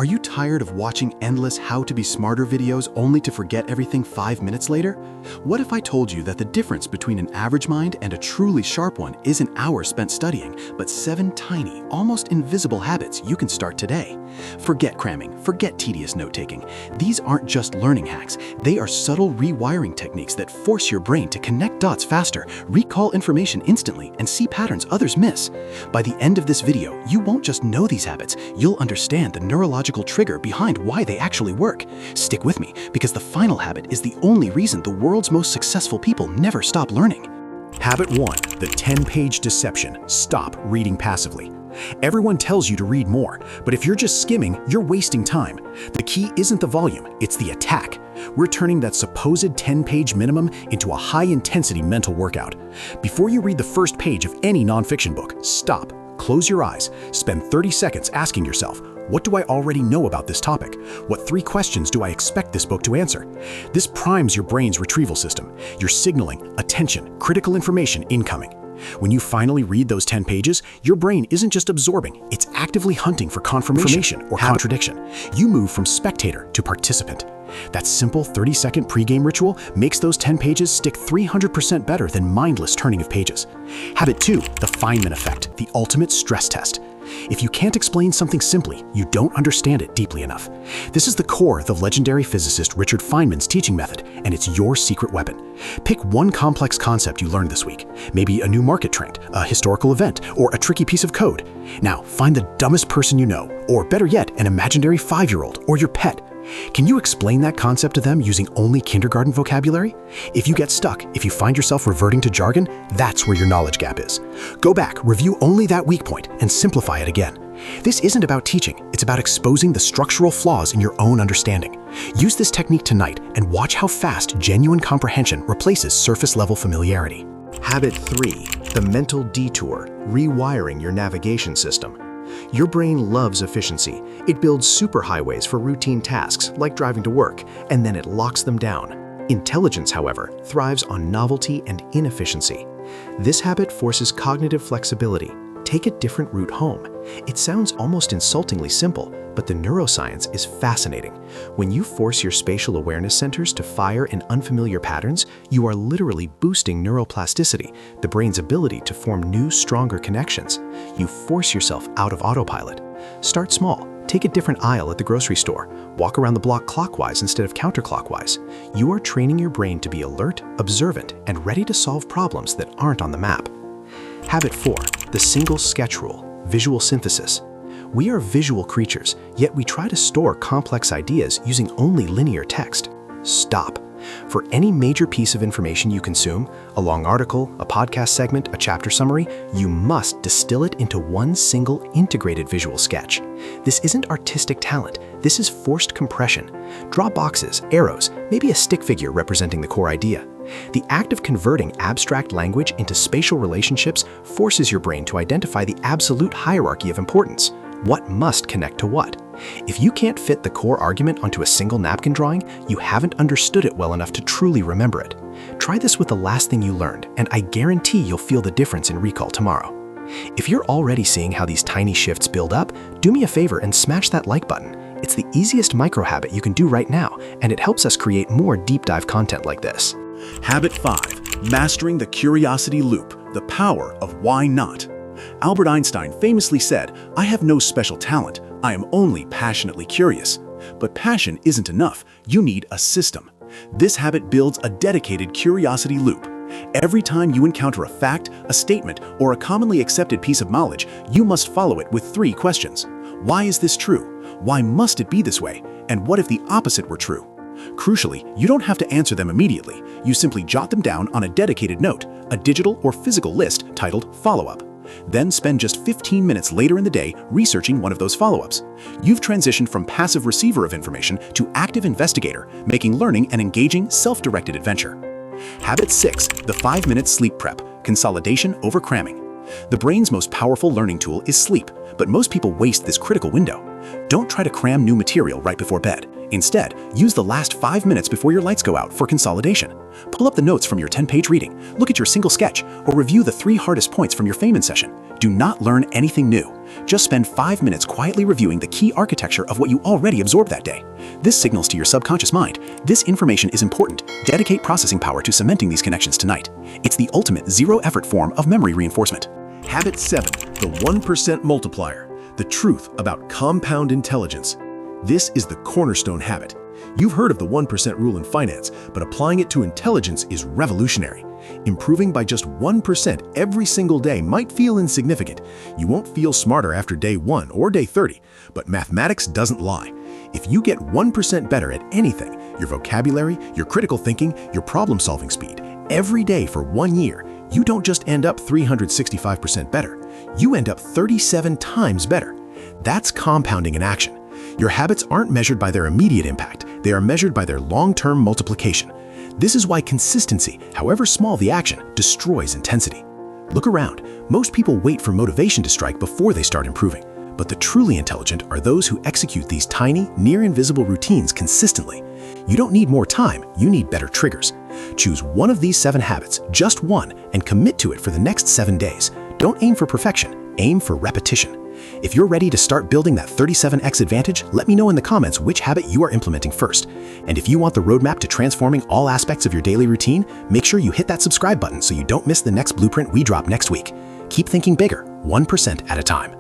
Are you tired of watching endless How to Be Smarter videos only to forget everything 5 minutes later? What if I told you that the difference between an average mind and a truly sharp one is an hour spent studying, but 7 tiny, almost invisible habits you can start today? Forget cramming, forget tedious note-taking. These aren't just learning hacks. They are subtle rewiring techniques that force your brain to connect dots faster, recall information instantly, and see patterns others miss. By the end of this video, you won't just know these habits, you'll understand the neurological trigger behind why they actually work. Stick with me, because the final habit is the only reason the world's most successful people never stop learning. Habit 1. The 10-page deception. Stop reading passively. Everyone tells you to read more, but if you're just skimming, you're wasting time. The key isn't the volume, it's the attack. We're turning that supposed 10-page minimum into a high-intensity mental workout. Before you read the first page of any nonfiction book, stop, close your eyes, spend 30 seconds asking yourself, what do I already know about this topic? What 3 questions do I expect this book to answer? This primes your brain's retrieval system. You're signaling, attention, critical information incoming. When you finally read those 10 pages, your brain isn't just absorbing, it's actively hunting for confirmation or contradiction. You move from spectator to participant. That simple 30-second pregame ritual makes those 10 pages stick 300% better than mindless turning of pages. Habit 2, the Feynman Effect, the ultimate stress test. If you can't explain something simply, you don't understand it deeply enough. This is the core of the legendary physicist Richard Feynman's teaching method, and it's your secret weapon. Pick one complex concept you learned this week, maybe a new market trend, a historical event, or a tricky piece of code. Now, find the dumbest person you know, or better yet, an imaginary 5-year-old or your pet. Can you explain that concept to them using only kindergarten vocabulary? If you get stuck, if you find yourself reverting to jargon, that's where your knowledge gap is. Go back, review only that weak point, and simplify it again. This isn't about teaching, it's about exposing the structural flaws in your own understanding. Use this technique tonight and watch how fast genuine comprehension replaces surface-level familiarity. Habit 3. The mental detour, rewiring your navigation system. Your brain loves efficiency. It builds superhighways for routine tasks, like driving to work, and then it locks them down. Intelligence, however, thrives on novelty and inefficiency. This habit forces cognitive flexibility. Take a different route home. It sounds almost insultingly simple, but the neuroscience is fascinating. When you force your spatial awareness centers to fire in unfamiliar patterns, you are literally boosting neuroplasticity, the brain's ability to form new, stronger connections. You force yourself out of autopilot. Start small. Take a different aisle at the grocery store. Walk around the block clockwise instead of counterclockwise. You are training your brain to be alert, observant, and ready to solve problems that aren't on the map. Habit 4. The single sketch rule, visual synthesis. We are visual creatures, yet we try to store complex ideas using only linear text. Stop. For any major piece of information you consume, a long article, a podcast segment, a chapter summary, you must distill it into one single integrated visual sketch. This isn't artistic talent, this is forced compression. Draw boxes, arrows, maybe a stick figure representing the core idea. The act of converting abstract language into spatial relationships forces your brain to identify the absolute hierarchy of importance. What must connect to what? If you can't fit the core argument onto a single napkin drawing, you haven't understood it well enough to truly remember it. Try this with the last thing you learned, and I guarantee you'll feel the difference in recall tomorrow. If you're already seeing how these tiny shifts build up, do me a favor and smash that like button. It's the easiest micro habit you can do right now, and it helps us create more deep dive content like this. Habit 5. Mastering the curiosity loop, the power of why not. Albert Einstein famously said, "I have no special talent, I am only passionately curious." But passion isn't enough, you need a system. This habit builds a dedicated curiosity loop. Every time you encounter a fact, a statement, or a commonly accepted piece of knowledge, you must follow it with 3 questions. Why is this true? Why must it be this way? And what if the opposite were true? Crucially, you don't have to answer them immediately. You simply jot them down on a dedicated note, a digital or physical list titled Follow-up. Then spend just 15 minutes later in the day researching one of those follow-ups. You've transitioned from passive receiver of information to active investigator, making learning an engaging, self-directed adventure. Habit 6. The 5-minute sleep prep, consolidation over cramming. The brain's most powerful learning tool is sleep, but most people waste this critical window. Don't try to cram new material right before bed. Instead, use the last 5 minutes before your lights go out for consolidation. Pull up the notes from your 10-page reading, look at your single sketch, or review the 3 hardest points from your Feynman session. Do not learn anything new. Just spend 5 minutes quietly reviewing the key architecture of what you already absorbed that day. This signals to your subconscious mind, this information is important. Dedicate processing power to cementing these connections tonight. It's the ultimate zero-effort form of memory reinforcement. Habit 7, the 1% multiplier. The truth about compound intelligence. This is the cornerstone habit. You've heard of the 1% rule in finance, but applying it to intelligence is revolutionary. Improving by just 1% every single day might feel insignificant. You won't feel smarter after day 1 or day 30, but mathematics doesn't lie. If you get 1% better at anything, your vocabulary, your critical thinking, your problem-solving speed, every day for 1 year, you don't just end up 365% better. You end up 37 times better. That's compounding in action. Your habits aren't measured by their immediate impact, they are measured by their long-term multiplication. This is why consistency, however small the action, destroys intensity. Look around. Most people wait for motivation to strike before they start improving. But the truly intelligent are those who execute these tiny, near-invisible routines consistently. You don't need more time, you need better triggers. Choose one of these 7 habits, just one, and commit to it for the next 7 days. Don't aim for perfection, aim for repetition. If you're ready to start building that 37x advantage, let me know in the comments which habit you are implementing first. And if you want the roadmap to transforming all aspects of your daily routine, make sure you hit that subscribe button so you don't miss the next blueprint we drop next week. Keep thinking bigger, 1% at a time.